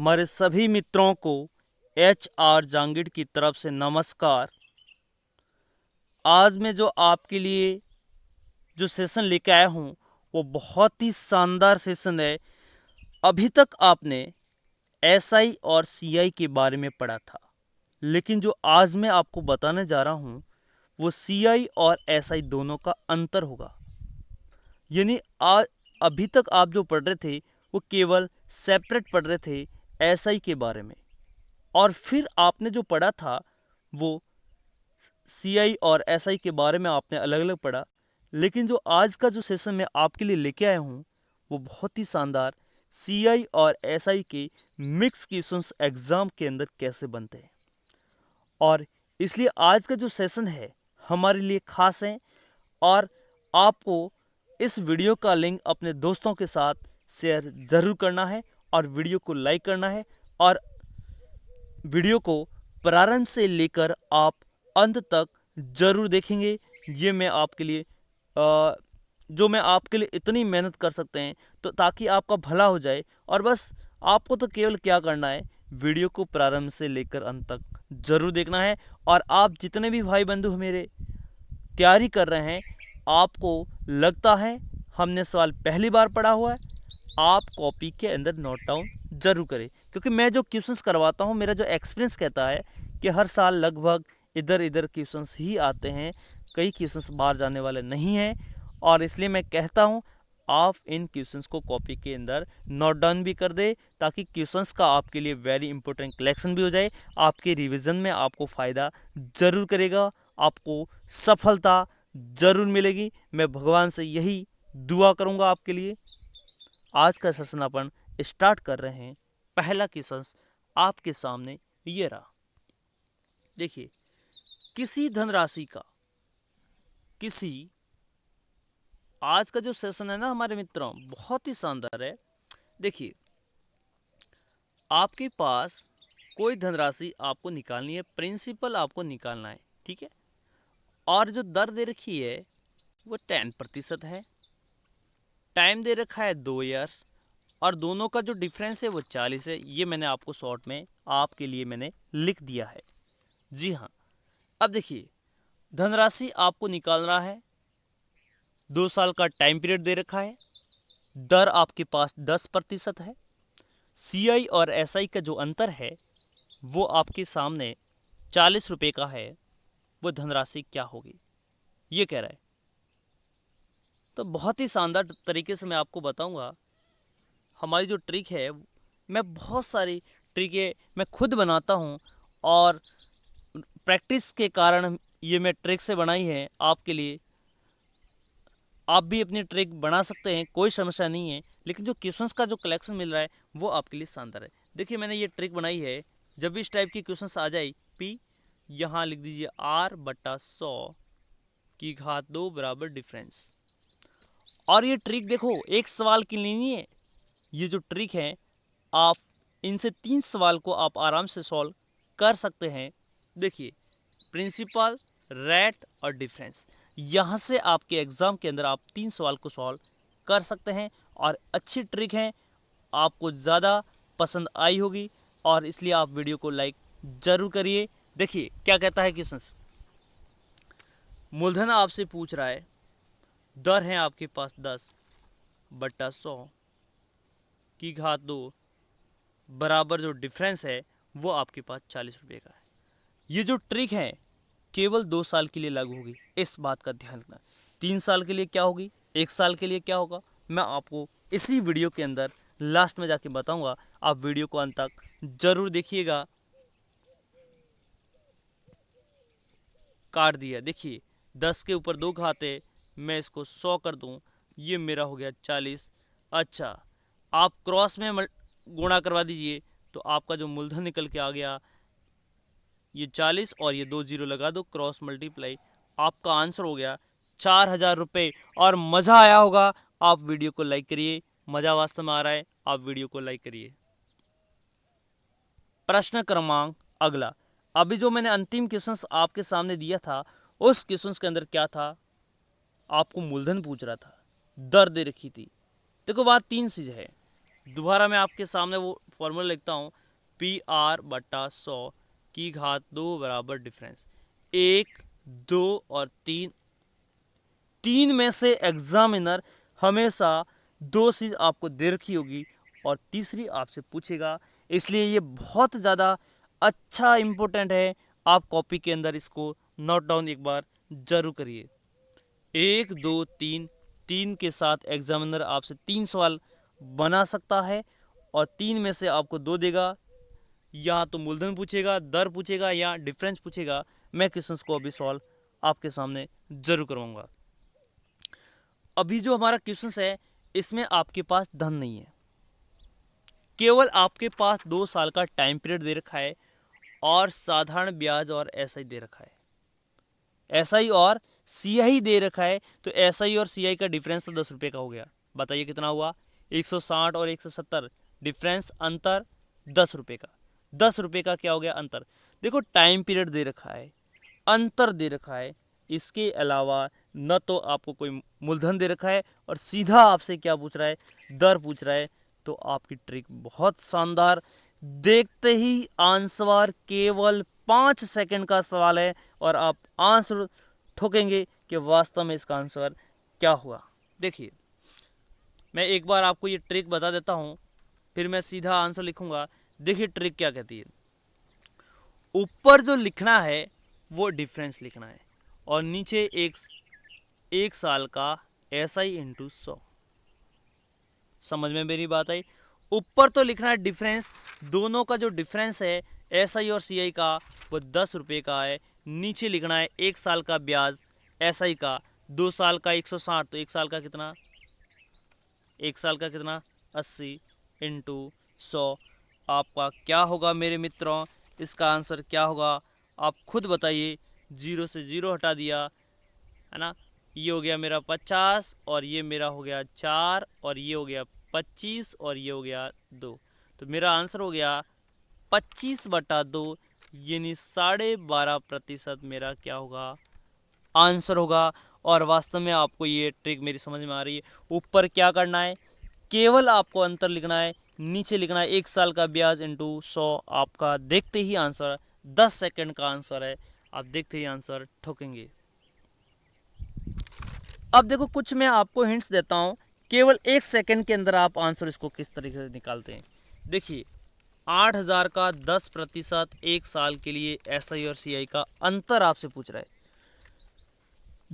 हमारे सभी मित्रों को HR जांगिड़ की तरफ से नमस्कार। आज मैं जो आपके लिए जो सेशन लेके आया हूँ वो बहुत ही शानदार सेशन है। अभी तक आपने SI और CI के बारे में पढ़ा था, लेकिन जो आज मैं आपको बताने जा रहा हूँ वो CI और SI दोनों का अंतर होगा। यानी आज अभी तक आप जो पढ़ रहे थे वो केवल सेपरेट पढ़ रहे थे SI के बारे में, और फिर आपने जो पढ़ा था वो CI और SI के बारे में आपने अलग अलग पढ़ा। लेकिन जो आज का जो सेशन मैं आपके लिए लेके आया हूँ वो बहुत ही शानदार CI और SI के मिक्स क्वेश्चंस एग्ज़ाम के अंदर कैसे बनते हैं, और इसलिए आज का जो सेशन है हमारे लिए खास है। और आपको इस वीडियो का लिंक अपने दोस्तों के साथ शेयर ज़रूर करना है, और वीडियो को लाइक करना है, और वीडियो को प्रारंभ से लेकर आप अंत तक ज़रूर देखेंगे। ये मैं आपके लिए जो मैं आपके लिए इतनी मेहनत कर सकते हैं तो ताकि आपका भला हो जाए। और बस आपको तो केवल क्या करना है, वीडियो को प्रारंभ से लेकर अंत तक ज़रूर देखना है। और आप जितने भी भाई बंधु मेरे तैयारी कर रहे हैं, आपको लगता है हमने सवाल पहली बार पढ़ा हुआ है, आप कॉपी के अंदर नोट डाउन ज़रूर करें, क्योंकि मैं जो क्वेश्चंस करवाता हूँ मेरा जो एक्सपीरियंस कहता है कि हर साल लगभग इधर इधर क्वेश्चंस ही आते हैं, कई क्वेश्चंस बाहर जाने वाले नहीं हैं। और इसलिए मैं कहता हूँ आप इन क्वेश्चंस को कॉपी के अंदर नोट डाउन भी कर दे, ताकि क्वेश्चंस का आपके लिए वेरी इंपॉर्टेंट कलेक्शन भी हो जाए। आपके रिवीजन में आपको फ़ायदा ज़रूर करेगा, आपको सफलता ज़रूर मिलेगी। मैं भगवान से यही दुआ करूँगा आपके लिए। आज का सेशन अपन स्टार्ट कर रहे हैं। पहला क्वेश्चन आपके सामने ये रहा। देखिए, किसी धनराशि का किसी आज का जो सेशन है ना हमारे मित्रों बहुत ही शानदार है। देखिए, आपके पास कोई धनराशि आपको निकालनी है, प्रिंसिपल आपको निकालना है, ठीक है। और जो दर दे रखी है वो 10% है, टाइम दे रखा है 2 ईयर्स, और दोनों का जो डिफरेंस है वो 40 है। ये मैंने आपको शॉर्ट में आपके लिए मैंने लिख दिया है। जी हाँ, अब देखिए, धनराशि आपको निकालना है, 2 साल का टाइम पीरियड दे रखा है, दर आपके पास 10% है। CI और SI का जो अंतर है वो आपके सामने 40 रुपये का है। वो धनराशि क्या होगी ये कह रहा है। तो बहुत ही शानदार तरीके से मैं आपको बताऊंगा। हमारी जो ट्रिक है, मैं बहुत सारी ट्रिकें मैं खुद बनाता हूं, और प्रैक्टिस के कारण ये मैं ट्रिक से बनाई है आपके लिए। आप भी अपनी ट्रिक बना सकते हैं, कोई समस्या नहीं है, लेकिन जो क्वेश्चंस का जो कलेक्शन मिल रहा है वो आपके लिए शानदार है। देखिए, मैंने ये ट्रिक बनाई है, जब भी इस टाइप की क्वेश्चंस आ जाए P यहाँ लिख दीजिए R/100 की घात 2 बराबर डिफरेंस। और ये ट्रिक देखो एक सवाल की नहीं है, ये जो ट्रिक है आप इनसे 3 सवाल को आप आराम से सॉल्व कर सकते हैं। देखिए, प्रिंसिपल, रेट और डिफरेंस, यहाँ से आपके एग्ज़ाम के अंदर आप 3 सवाल को सॉल्व कर सकते हैं, और अच्छी ट्रिक है, आपको ज़्यादा पसंद आई होगी, और इसलिए आप वीडियो को लाइक ज़रूर करिए। देखिए क्या कहता है क्वेश्चन। मूलधन आपसे पूछ रहा है, दर है आपके पास 10/100 की घात 2 बराबर जो डिफरेंस है वो आपके पास 40 रुपये का है। ये जो ट्रिक है केवल 2 साल के लिए लागू होगी, इस बात का ध्यान रखना। 3 साल के लिए क्या होगी, 1 साल के लिए क्या होगा, मैं आपको इसी वीडियो के अंदर लास्ट में जाके बताऊंगा। आप वीडियो को अंत तक जरूर देखिएगा। काट दिया, देखिए 10 के ऊपर 2 घात है, मैं इसको 100 कर दूं, ये मेरा हो गया 40। अच्छा, आप क्रॉस में गुणा करवा दीजिए तो आपका जो मूलधन निकल के आ गया ये 40, और ये 2 जीरो लगा दो, क्रॉस मल्टीप्लाई, आपका आंसर हो गया 4000 रुपये। और मज़ा आया होगा, आप वीडियो को लाइक करिए। मज़ा वास्तव में आ रहा है, आप वीडियो को लाइक करिए। प्रश्न क्रमांक अगला, अभी जो मैंने अंतिम क्वेश्चन आपके सामने दिया था उस क्वेश्चन के अंदर क्या था, आपको मूलधन पूछ रहा था, दर दे रखी थी। देखो बात 3 चीज़ है, दोबारा मैं आपके सामने वो फॉर्मूला लिखता हूँ, PR/100 की घात 2 बराबर डिफरेंस। 1, 2 और 3, तीन में से एग्जामिनर हमेशा दो चीज आपको दे रखी होगी और तीसरी आपसे पूछेगा, इसलिए ये बहुत ज़्यादा अच्छा इंपॉर्टेंट है। आप कॉपी के अंदर इसको नोट डाउन एक बार जरूर करिए। 1, 2, 3, 3 के साथ एग्जामिनर आपसे 3 सवाल बना सकता है और 3 में से आपको 2 देगा। या तो मूलधन पूछेगा, दर पूछेगा या डिफरेंस पूछेगा। मैं क्वेश्चन को अभी सॉल्व आपके सामने जरूर करवाऊंगा। अभी जो हमारा क्वेश्चन है इसमें आपके पास धन नहीं है, केवल आपके पास 2 साल का टाइम पीरियड दे रखा है और साधारण ब्याज और एसआई दे रखा है। एसआई और सीआई दे रखा है, तो एसआई और सीआई का डिफरेंस तो 10 रुपये का हो गया। बताइए कितना हुआ? 160 और 170 डिफरेंस, अंतर 10 रुपये का। 10 रुपये का क्या हो गया? अंतर। देखो टाइम पीरियड दे रखा है, अंतर दे रखा है, इसके अलावा न तो आपको कोई मूलधन दे रखा है और सीधा आपसे क्या पूछ रहा है? दर पूछ रहा है। तो आपकी ट्रिक बहुत शानदार। देखते ही आंसर, केवल 5 सेकंड का सवाल है और आप आंसर ठोकेंगे कि वास्तव में इसका आंसर क्या हुआ। देखिए, मैं एक बार आपको ये ट्रिक बता देता हूँ, फिर मैं सीधा आंसर लिखूंगा। देखिए ट्रिक क्या कहती है। ऊपर जो लिखना है वो डिफरेंस लिखना है और नीचे एक साल का SI इंटू 100। समझ में मेरी बात आई? ऊपर तो लिखना है डिफरेंस, दोनों का जो डिफरेंस है SI और CI का वो 10 रुपये का है। नीचे लिखना है 1 साल का ब्याज SI का, 2 साल का 160, तो 1 साल का कितना? 1 साल का कितना? 80 इंटू 100। आपका क्या होगा मेरे मित्रों? इसका आंसर क्या होगा आप खुद बताइए। 0 से 0 हटा दिया है ना, ये हो गया मेरा 50 और ये मेरा हो गया 4 और ये हो गया 25 और ये हो गया 2। तो मेरा आंसर हो गया 25/2, यानी 12.5% मेरा क्या होगा? आंसर होगा। और वास्तव में आपको ये ट्रिक मेरी समझ में आ रही है। ऊपर क्या करना है? केवल आपको अंतर लिखना है, नीचे लिखना है 1 साल का ब्याज इंटू 100। आपका देखते ही आंसर 10 सेकंड का आंसर है, आप देखते ही आंसर ठोकेंगे। अब देखो कुछ मैं आपको हिंट्स देता हूं, केवल 1 सेकंड के अंदर आप आंसर इसको किस तरीके से निकालते हैं। देखिए, 8000 का 10% 1 साल के लिए SI और CI का अंतर आपसे पूछ रहा है।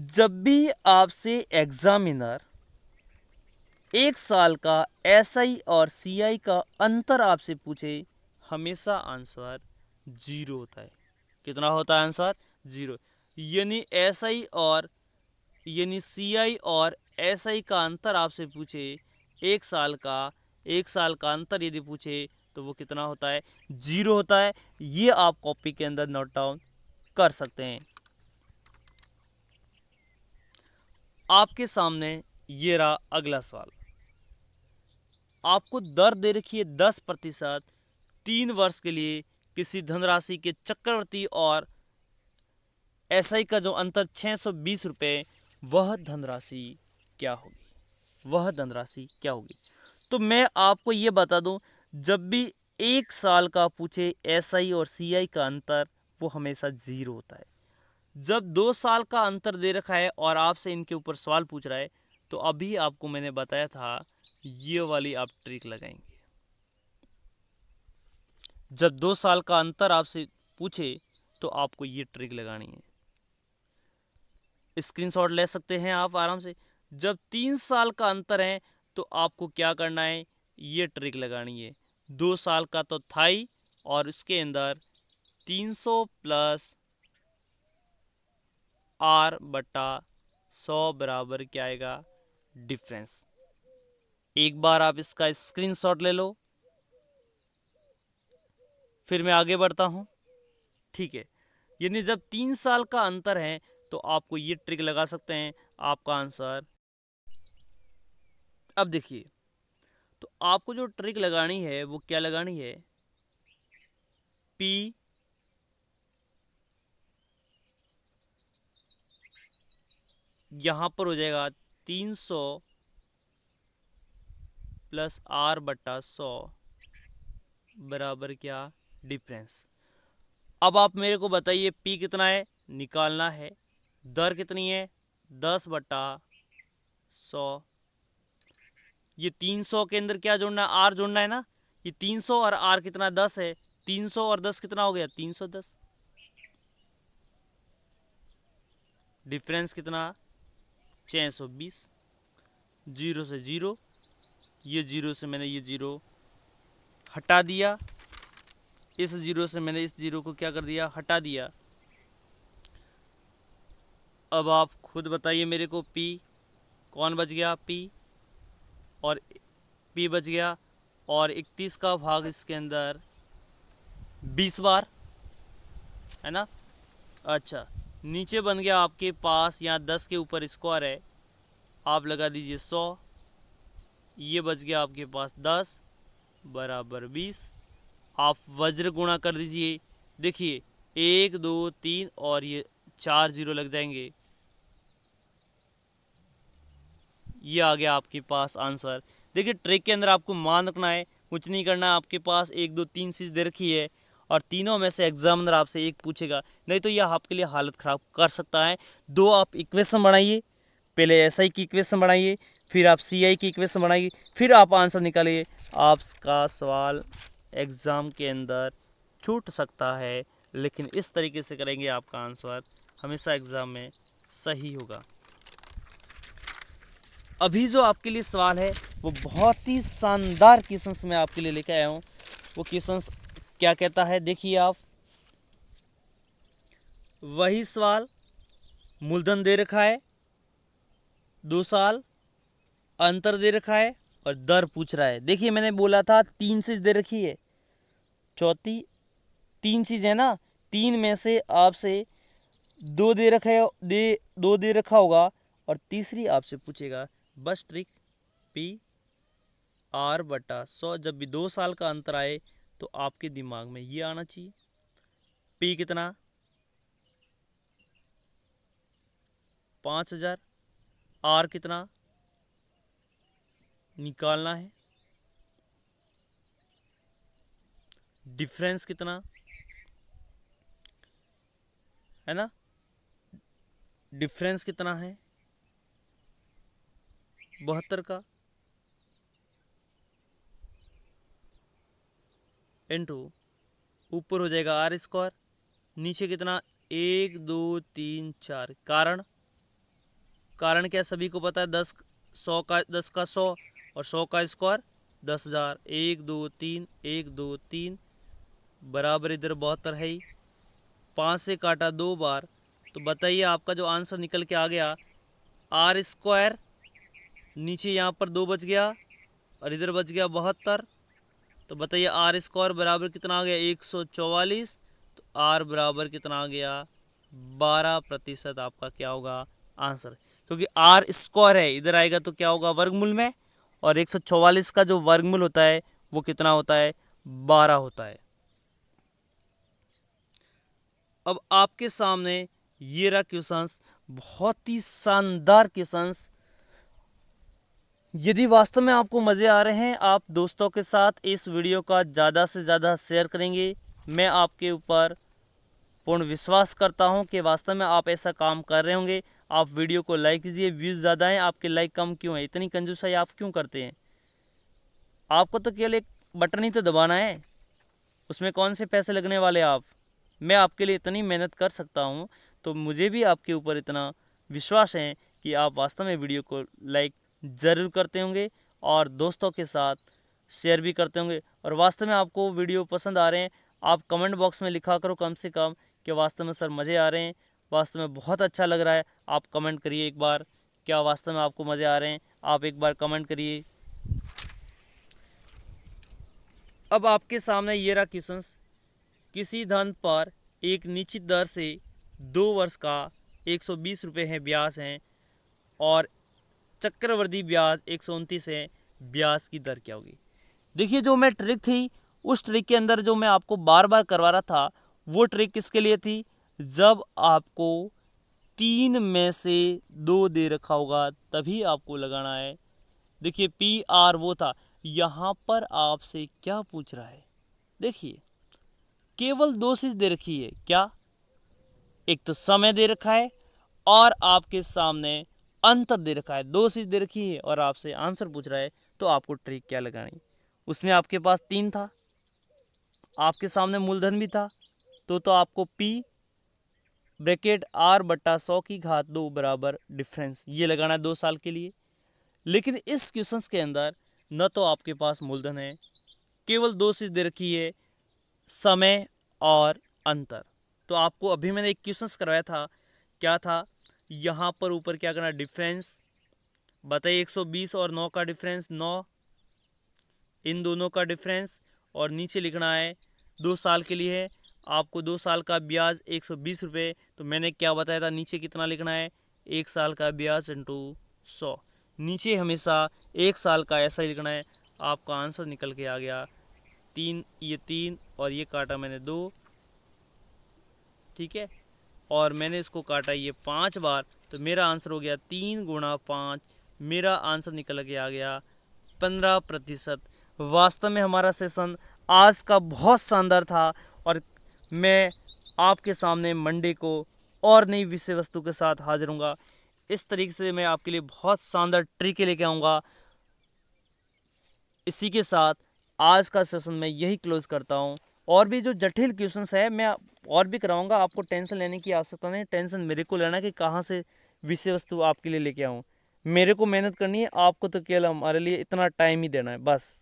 जब भी आपसे एग्जामिनर 1 साल का SI और CI का अंतर आपसे पूछे, हमेशा आंसर 0 होता है। कितना होता है आंसर? 0। यानी CI और SI का अंतर आपसे पूछे, 1 साल का अंतर यदि पूछे तो वो कितना होता है? 0 होता है। ये आप कॉपी के अंदर नोट डाउन कर सकते हैं। आपके सामने ये रहा अगला सवाल। आपको दर दे रखी है 10% 3 वर्ष के लिए किसी धनराशि के चक्रवृद्धि और SI का जो अंतर 620 रुपये, वह धनराशि क्या होगी? वह धनराशि क्या होगी? तो मैं आपको ये बता दूं, जब भी 1 साल का पूछे SI और CI का अंतर, वो हमेशा 0 होता है। जब 2 साल का अंतर दे रखा है और आपसे इनके ऊपर सवाल पूछ रहा है, तो अभी आपको मैंने बताया था ये वाली आप ट्रिक लगाएंगे। जब 2 साल का अंतर आपसे पूछे तो आपको ये ट्रिक लगानी है। स्क्रीनशॉट ले सकते हैं आप आराम से। जब 3 साल का अंतर है तो आपको क्या करना है? ये ट्रिक लगानी है। 2 साल का तो था ही और उसके अंदर 300 प्लस R/100 बराबर क्या आएगा? डिफरेंस। एक बार आप इसका स्क्रीनशॉट ले लो, फिर मैं आगे बढ़ता हूँ। ठीक है, यानी जब 3 साल का अंतर है तो आपको ये ट्रिक लगा सकते हैं। आपका आंसर, अब देखिए, तो आपको जो ट्रिक लगानी है वो क्या लगानी है? P यहां पर हो जाएगा 300 प्लस आर बटा 100 बराबर क्या, डिफरेंस। अब आप मेरे को बताइए पी कितना है, निकालना है। दर कितनी है, 10 बटा 100। ये 300 के अंदर क्या जोड़ना है, आर जोड़ना है ना। ये 300 और आर कितना, 10 है। 300 और 10 कितना हो गया, 310। डिफरेंस कितना, 620। जीरो से जीरो, ये जीरो से मैंने ये जीरो हटा दिया, इस जीरो से मैंने इस जीरो को क्या कर दिया, हटा दिया। अब आप खुद बताइए मेरे को, पी कौन बच गया, पी और पी बच गया। और 31 का भाग इसके अंदर 20 बार है ना। अच्छा, नीचे बन गया आपके पास, यहाँ 10 के ऊपर स्क्वायर है, आप लगा दीजिए 100। ये बच गया आपके पास 10 बराबर 20। आप वज्र गुणा कर दीजिए, देखिए 1 2 3 और ये 4 जीरो लग जाएंगे। ये आ गया आपके पास आंसर। देखिए ट्रिक के अंदर आपको मान रखना है, कुछ नहीं करना है। आपके पास 1 2 3 चीज़ दे रखी है और तीनों में से एग्जामिनर आपसे एक पूछेगा, नहीं तो यह आपके लिए हालत ख़राब कर सकता है। दो आप इक्वेशन बनाइए, पहले एसआई की इक्वेशन बनाइए, फिर आप सीआई की इक्वेशन बनाइए, फिर आप आंसर निकालिए। आपका सवाल एग्ज़ाम के अंदर छूट सकता है, लेकिन इस तरीके से करेंगे आपका आंसर हमेशा एग्ज़ाम में सही होगा। अभी जो आपके लिए सवाल है वो बहुत ही शानदार क्वेश्चंस मैं आपके लिए लेकर आया हूँ। वो क्वेश्चंस क्या कहता है, देखिए आप, वही सवाल, मूलधन दे रखा है, 2 साल, अंतर दे रखा है और दर पूछ रहा है। देखिए मैंने बोला था 3 चीज़ दे रखी है, चौथी 3 चीज़ है ना, 3 में से आपसे 2 दे रखा है, 2 दे रखा होगा और तीसरी आपसे पूछेगा। बस ट्रिक, पी आर बटा 100, जब भी 2 साल का अंतर आए तो आपके दिमाग में ये आना चाहिए। पी कितना, 5000, आर कितना निकालना है, डिफरेंस कितना है ना, डिफरेंस कितना है 72 का, इनटू ऊपर हो जाएगा आर स्क्वायर, नीचे कितना 1 2 3 4। कारण क्या सभी को पता है, 10 100 का 10 का 100 और 100 का स्क्वायर 10,000। 1 2 3 1 2 3 बराबर इधर 72 है ही, 5 से काटा 2 बार, तो बताइए आपका जो आंसर निकल के आ गया, आर स्क्वायर, नीचे यहाँ पर 2 बच गया और इधर बच गया 72। तो बताइए आर स्क्वायर बराबर कितना आ गया, 144। तो आर बराबर कितना आ गया, 12% आपका क्या होगा आंसर। क्योंकि आर स्क्वायर है, इधर आएगा तो क्या होगा, वर्गमूल में, और 144 का जो वर्गमूल होता है वो कितना होता है, 12 होता है। अब आपके सामने ये रहा क्वेश्चंस, बहुत ही शानदार क्वेश्चंस। यदि वास्तव में आपको मज़े आ रहे हैं, आप दोस्तों के साथ इस वीडियो का ज़्यादा से ज़्यादा शेयर करेंगे। मैं आपके ऊपर पूर्ण विश्वास करता हूं कि वास्तव में आप ऐसा काम कर रहे होंगे। आप वीडियो को लाइक कीजिए, व्यूज़ ज़्यादा हैं, आपके लाइक कम क्यों है, इतनी कंजूसाई आप क्यों करते हैं। आपको तो केवल एक बटन ही तो दबाना है, उसमें कौन से पैसे लगने वाले आप। मैं आपके लिए इतनी मेहनत कर सकता हूं, तो मुझे भी आपके ऊपर इतना विश्वास है कि आप वास्तव में वीडियो को लाइक ज़रूर करते होंगे और दोस्तों के साथ शेयर भी करते होंगे। और वास्तव में आपको वीडियो पसंद आ रहे हैं, आप कमेंट बॉक्स में लिखा करो कम से कम कि वास्तव में सर मज़े आ रहे हैं, वास्तव में बहुत अच्छा लग रहा है। आप कमेंट करिए एक बार, क्या वास्तव में आपको मज़े आ रहे हैं, आप एक बार कमेंट करिए। अब आपके सामने ये रहा क्वेश्चंस, किसी धन पर एक निश्चित दर से 2 वर्ष का 120 रुपये है ब्याज हैं और चक्रवृद्धि ब्याज 129 है, ब्याज की दर क्या होगी। देखिए जो मैं ट्रिक थी, उस ट्रिक के अंदर जो मैं आपको बार बार करवा रहा था, वो ट्रिक किसके लिए थी, जब आपको 3 में से 2 दे रखा होगा तभी आपको लगाना है। देखिए पी आर वो था, यहाँ पर आपसे क्या पूछ रहा है, देखिए केवल दो चीज दे रखी है, क्या, एक तो समय दे रखा है और आपके सामने अंतर दे रखा है। दो चीज दे रखी है और आपसे आंसर पूछ रहा है, तो आपको ट्रिक क्या लगानी। उसमें आपके पास 3 था, आपके सामने मूलधन भी था, तो आपको P ब्रैकेट R/100 बराबर डिफरेंस ये लगाना है 2 साल के लिए। लेकिन इस क्वेश्चन के अंदर न तो आपके पास मूलधन है, केवल दो चीज दे रखी है, समय और अंतर। तो आपको अभी मैंने एक क्वेश्चन करवाया था, क्या था, यहाँ पर ऊपर क्या करना, डिफरेंस बताइए, 120 और 9 का डिफरेंस 9, इन दोनों का डिफरेंस, और नीचे लिखना है 2 साल के लिए है, आपको 2 साल का ब्याज 120 रुपये। तो मैंने क्या बताया था, नीचे कितना लिखना है, 1 साल का ब्याज इंटू 100। नीचे हमेशा 1 साल का ऐसा ही लिखना है। आपका आंसर निकल के आ गया 3, ये 3 और ये काटा मैंने 2, ठीक है, और मैंने इसको काटा ये 5 बार, तो मेरा आंसर हो गया 3 गुणा 5। मेरा आंसर निकल के आ गया 15%। वास्तव में हमारा सेशन आज का बहुत शानदार था और मैं आपके सामने मंडे को और नई विषय वस्तु के साथ हाजिर हूँगा। इस तरीके से मैं आपके लिए बहुत शानदार ट्रिक लेके आऊँगा। इसी के साथ आज का सेशन मैं यही क्लोज करता हूँ। और भी जो जटिल क्वेश्चंस है मैं और भी कराऊंगा, आपको टेंशन लेने की आवश्यकता नहीं। टेंशन मेरे को लेना कि कहाँ से विषय वस्तु आपके लिए लेके आऊँ। मेरे को मेहनत करनी है, आपको तो केवल हमारे लिए इतना टाइम ही देना है बस,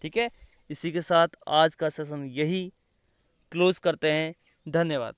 ठीक है। इसी के साथ आज का सेशन यही क्लोज करते हैं। धन्यवाद।